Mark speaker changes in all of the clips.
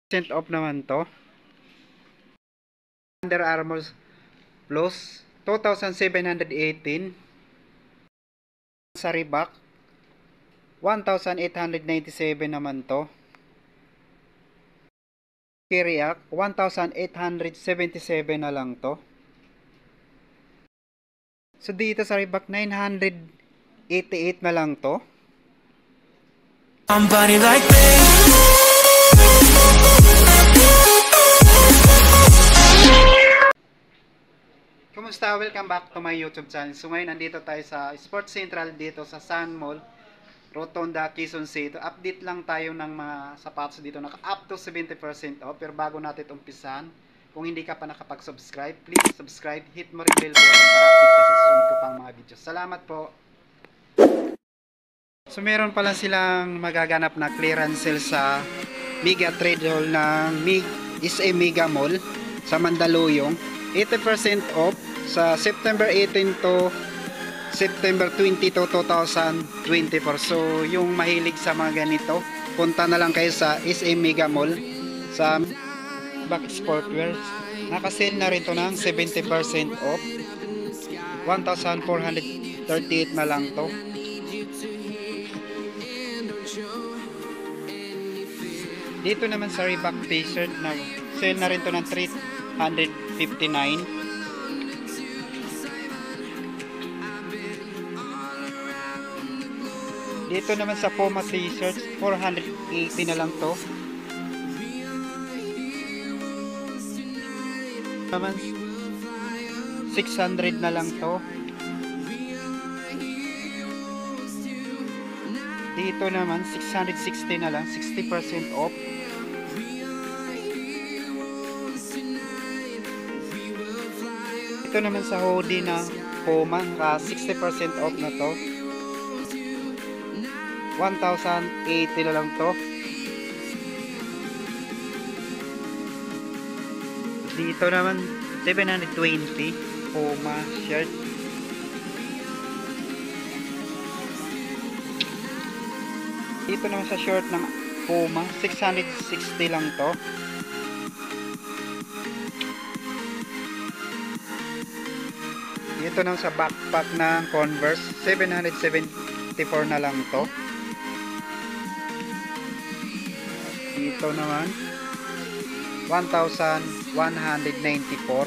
Speaker 1: % off naman to. Under Armour Plus 2,718. Sa Reebok 1,897 naman to. Kiriak 1,877 na lang to. So dito sa Reebok 988 na lang to. Somebody like me. Kumusta? Welcome back to my YouTube channel. So ngayon nandito tayo sa Sports Central dito sa Sun Mall, Rotonda, Quezon City. Update lang tayo ng mga sapatos dito na up to 70% off. Pero bago natin umpisahan, kung hindi ka pa nakapag-subscribe, please subscribe, hit mo rin bell button para update ka sa susunod ko pang mga videos. Salamat po. So meron pala silang magaganap na clearance sale sa Mega Trade Hall ng SA Mega Mall sa Mandaluyong. 80% off sa September 18 to September 22, 2024. So yung mahilig sa mga ganito, punta na lang kayo sa SA Mega Mall sa Back Sportwear. Nakasale na rin to ng 70% off. 1,438 na lang to. Dito naman sa Reebok t-shirt na sale na rin to ng 359. Dito naman sa Puma t-shirts 480 na lang to. Naman 600 na lang to. Dito naman 660 na lang, 60% off. Ito naman sa hoodie na Puma, 60% off na to. 1,080 na lang to. Dito naman 720 Puma shirt. Dito naman sa short ng Puma, 660 lang to. Dito naman sa backpack ng Converse, 774 na lang to. Dito naman 1,194.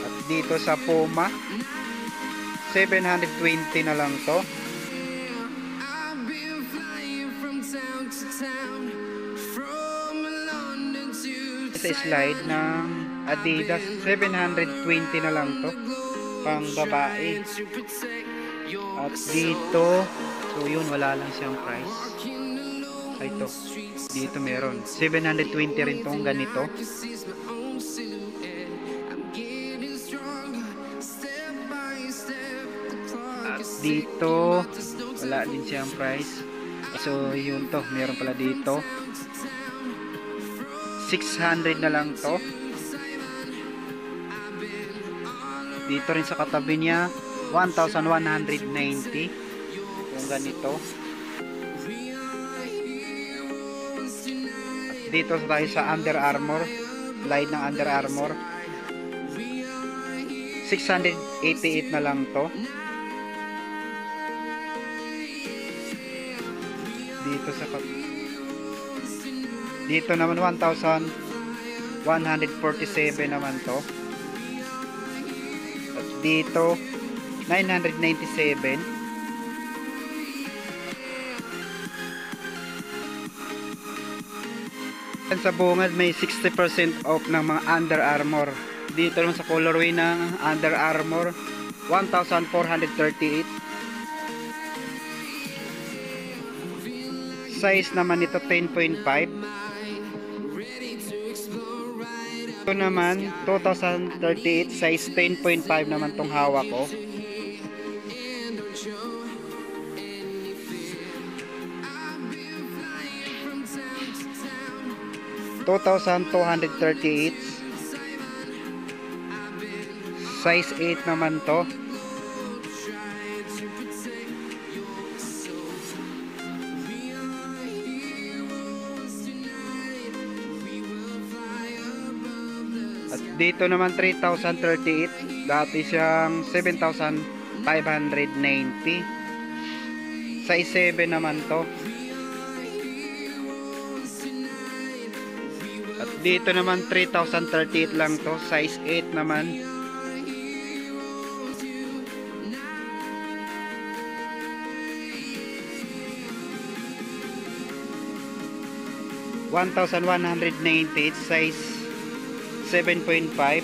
Speaker 1: At dito sa Puma 720 na lang to. Sa slide ng Adidas 720 na lang to, pang babae. At dito, so yun, wala lang siyang price. Ito, dito meron 720 rin tong ganito. At dito wala din siyang price. So yun, to meron pala dito 600 na lang to. Dito rin sa katabi niya 1,190 yung ganito. At dito tayo sa Under Armour, line ng Under Armour, 688 na lang to. Dito naman 1,147 naman to. At dito 997. Sa bungad may 60% off ng mga Under Armour. Dito naman sa colorway ng Under Armour 1,438. Size naman ito 10.5. Ito naman 2,038, size 10.5 naman tong hawak ko. $2,238, size 8 naman to. dito naman 3,038. Dati siyang 7,590. Size 7 naman to. At dito naman 3,038 lang to. Size 8 naman. $1,198, size 7.5.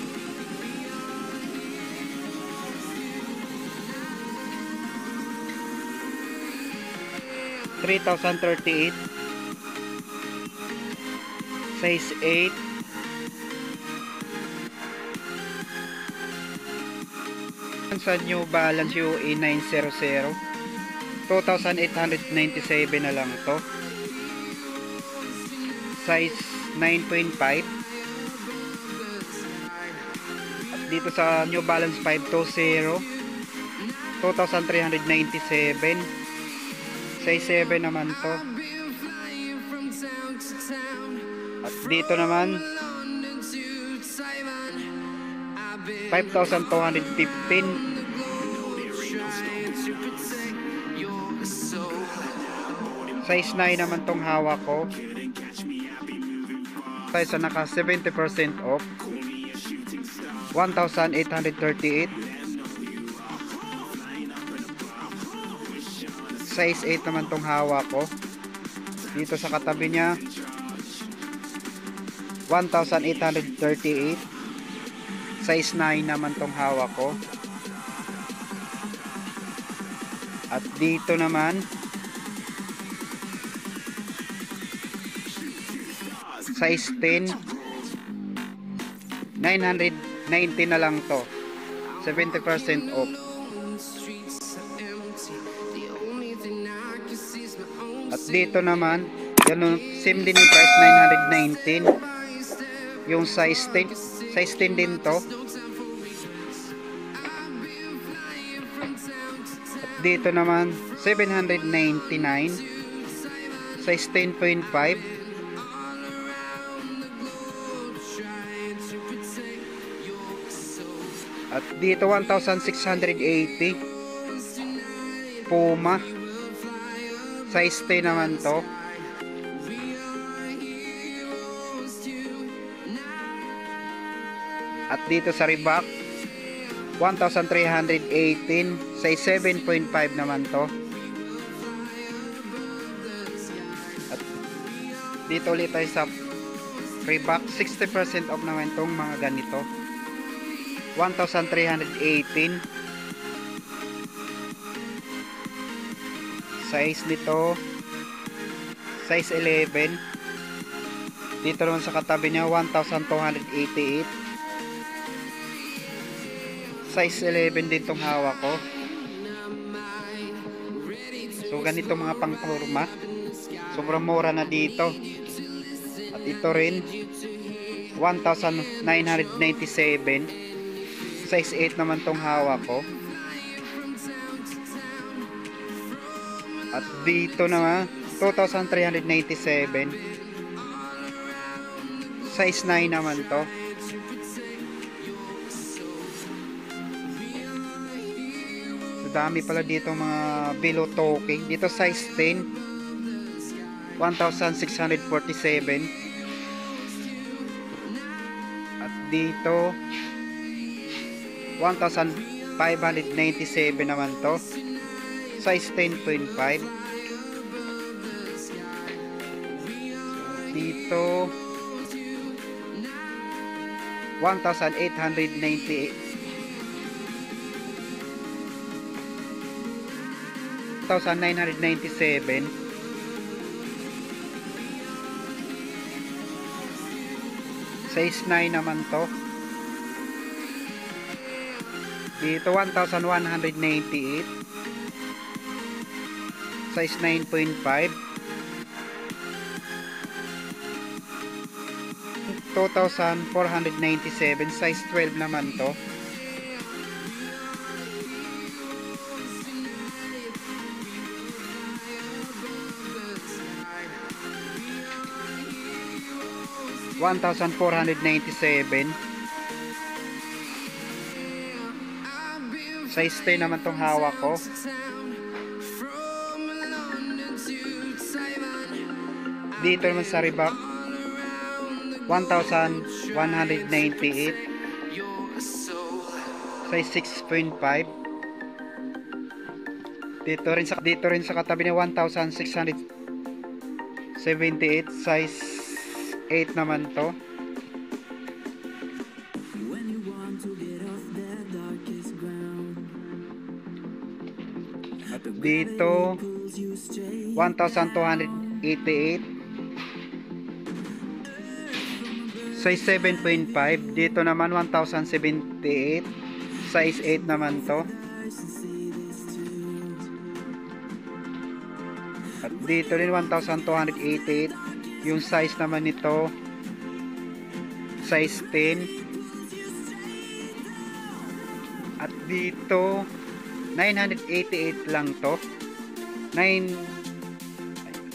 Speaker 1: $3,038, size 8. Sa New Balance UE 900, 2,897 na lang to. Size 9.5. At dito sa New Balance 520, 2,397. Size 7 naman to. At dito naman 5,215. Size 9 naman tong hawak ko. Size na naka 70% off. 1,838. Size 8 naman tong hawak ko. Dito sa katabi niya 1,838. Size 9 naman tong hawak ko. At dito naman size 10, 990 na lang to. 70% off. At dito naman, ganun, same din yung price, 919. Yung size 10, size 10 din to. At dito naman, 799. Size 10.5. At dito 1,680. Puma. Size 10 naman to. At dito sa Reebok 1,318. Size 7.5 naman to. At dito ulit tayo sa Reebok, 60% off naman tong mga ganito. 1,318. Size nito size 11. Dito naman sa katabi niya 1,288. Size 11 din tong hawak ko. So ganito mga pangporma, sobrang mura na dito. At ito rin 1,997. Size 8 naman tong hawak ko. At dito naman 2,397. Size 9 naman to. So dami pala dito mga below toke. Dito size 10, 1,647. At dito 1,597 naman to. Size 10.5. Dito 1,898. 1,997. Size 9 naman to. Dito 1,198. Size 9.5. 2,497. Size 12 naman to. $1,497. Size 10 naman tong hawak ko. Dito naman sa Reebok 1,198, size 6.5. Dito rin sa katabi na 1,678, size 8 naman to. At dito 1,288, size 7.5. Dito naman 1,078, size 8 naman to. At dito rin 1,288, yung size naman nito size 10. At dito 988 lang to.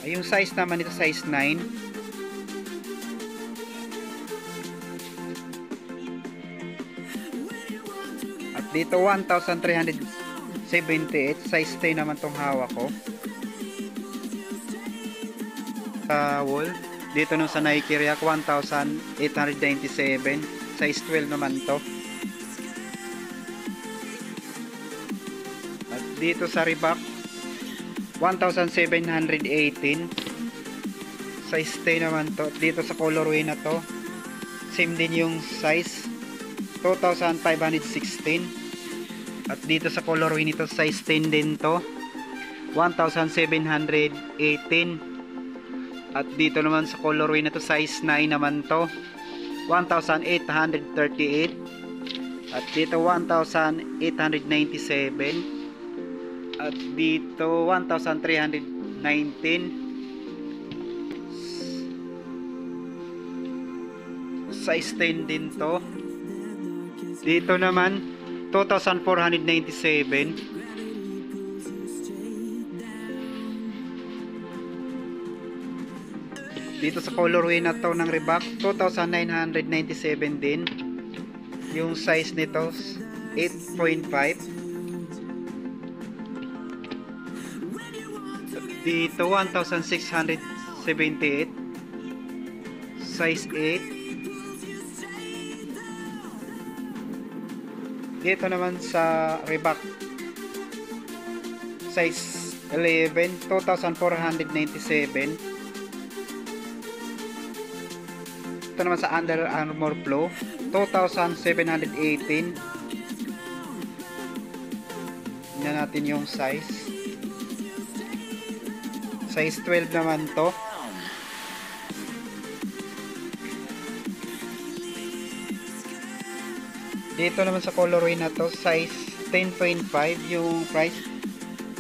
Speaker 1: Yung size naman nito size 9. At dito 1,378, size 10 naman tong hawak ko. Wall dito nung sa Nike React 1,897, size 12 naman to. At dito sa Reebok 1,718, size 10 naman to. Dito sa colorway na to same din yung size, 2,516. At dito sa colorway nito size 10 din to, 1,718. At dito naman sa colorway na to size 9 naman to, 1,838. At dito 1,897. At dito 1,319, size 10 din to. Dito naman 2,497. Dito sa colorway na to ng Reebok 2,997 din. Yung size nito 8.5. Dito 1,678, size 8. Dito naman sa Reebok size 11, 2,497. Ito naman sa Under Armour Flow 2,718. Tingnan natin yung size 12 naman to. Dito naman sa colorway na to size 10.5, yung price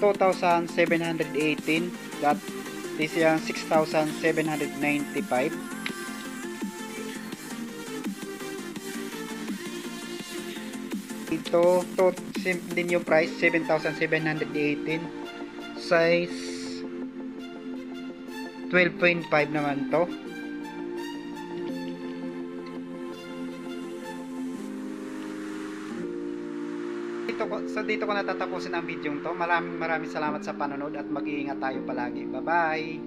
Speaker 1: 2,718. That is yung 6,795. Ito same din yung price, 7,718, size 12.5 naman to. Dito ko natatapusin ang video to. Maraming salamat sa panonood at mag-iingat tayo palagi. Bye bye.